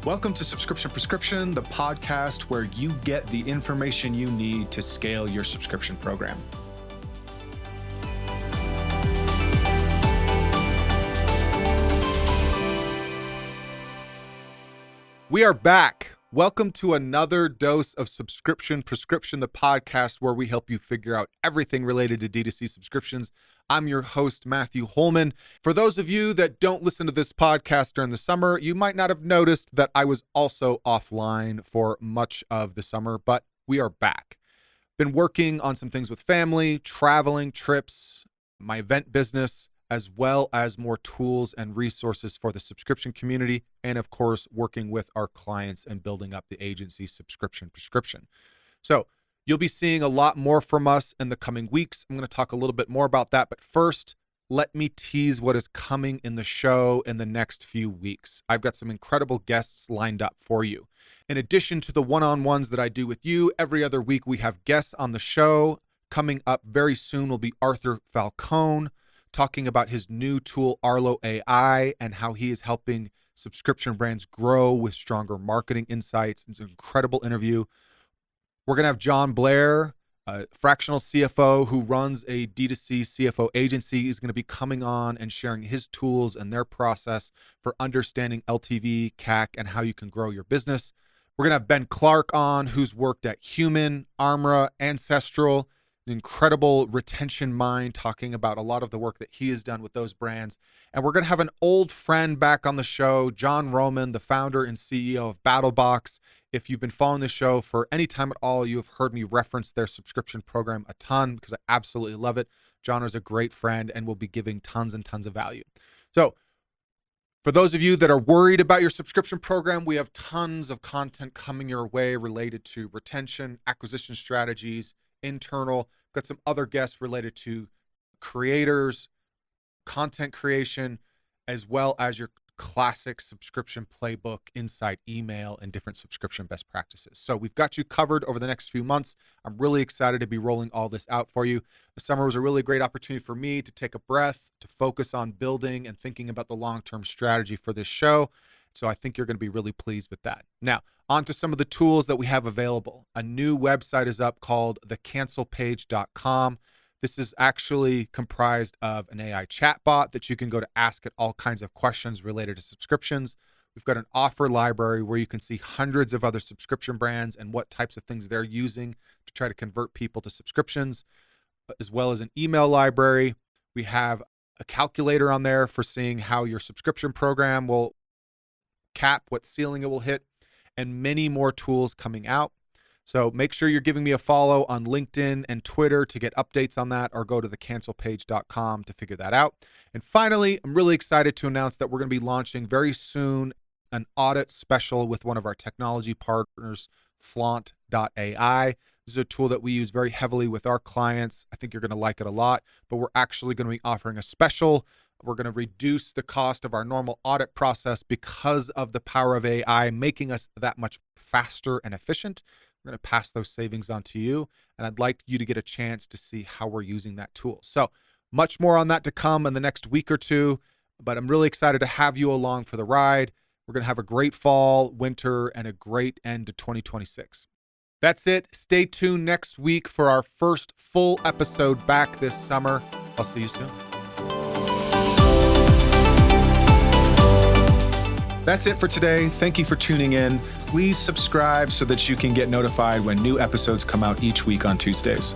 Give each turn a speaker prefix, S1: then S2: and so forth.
S1: Welcome to Subscription Prescription, the podcast where you get the information you need to scale your subscription program. We are back. Welcome to another dose of Subscription Prescription, the podcast where we help you figure out everything related to D2C subscriptions. I'm your host, Matthew Holman. For those of you that don't listen to this podcast during the summer, you might not have noticed that I was also offline for much of the summer, but we are back. Been working on some things with family, traveling, trips, my event business, as well as more tools and resources for the subscription community, and of course, working with our clients and building up the agency Subscription Prescription. So you'll be seeing a lot more from us in the coming weeks. I'm going to talk a little bit more about that, but first, let me tease what is coming in the show in the next few weeks. I've got some incredible guests lined up for you. In addition to the one-on-ones that I do with you, every other week we have guests on the show. Coming up very soon will be Arthur Falcone, talking about his new tool, Arlo AI, and how he is helping subscription brands grow with stronger marketing insights. It's an incredible interview. We're going to have John Blair, a fractional CFO who runs a D2C CFO agency. He's going to be coming on and sharing his tools and their process for understanding LTV, CAC, and how you can grow your business. We're going to have Ben Clark on, who's worked at Humann, ARMRA, Ancestral, incredible retention mind, talking about a lot of the work that he has done with those brands. And we're going to have an old friend back on the show, John Roman, the founder and CEO of BattleBox. If you've been following the show for any time at all, you have heard me reference their subscription program a ton because I absolutely love it. John is a great friend and will be giving tons and tons of value. So for those of you that are worried about your subscription program, we have tons of content coming your way related to retention, acquisition strategies, internal. Got some other guests related to creators, content creation, as well as your classic subscription playbook inside email and different subscription best practices. So we've got you covered over the next few months. I'm really excited to be rolling all this out for you. The summer was a really great opportunity for me to take a breath, to focus on building and thinking about the long-term strategy for this show. So I think you're going to be really pleased with that. Now, on to some of the tools that we have available. A new website is up called thecancelpage.com. This is actually comprised of an AI chatbot that you can go to ask it all kinds of questions related to subscriptions. We've got an offer library where you can see hundreds of other subscription brands and what types of things they're using to try to convert people to subscriptions, as well as an email library. We have a calculator on there for seeing how your subscription program will cap, what ceiling it will hit, and many more tools coming out. So make sure you're giving me a follow on LinkedIn and Twitter to get updates on that, or go to thecancelpage.com to figure that out. And finally, I'm really excited to announce that we're going to be launching very soon an audit special with one of our technology partners, Flaunt.ai. This is a tool that we use very heavily with our clients. I think you're going to like it a lot, but we're actually going to be offering a special. We're going to reduce the cost of our normal audit process because of the power of AI, making us that much faster and efficient. We're going to pass those savings on to you, and I'd like you to get a chance to see how we're using that tool. So much more on that to come in the next week or two, but I'm really excited to have you along for the ride. We're going to have a great fall, winter, and a great end to 2026. That's it. Stay tuned next week for our first full episode back this summer. I'll see you soon. That's it for today. Thank you for tuning in. Please subscribe so that you can get notified when new episodes come out each week on Tuesdays.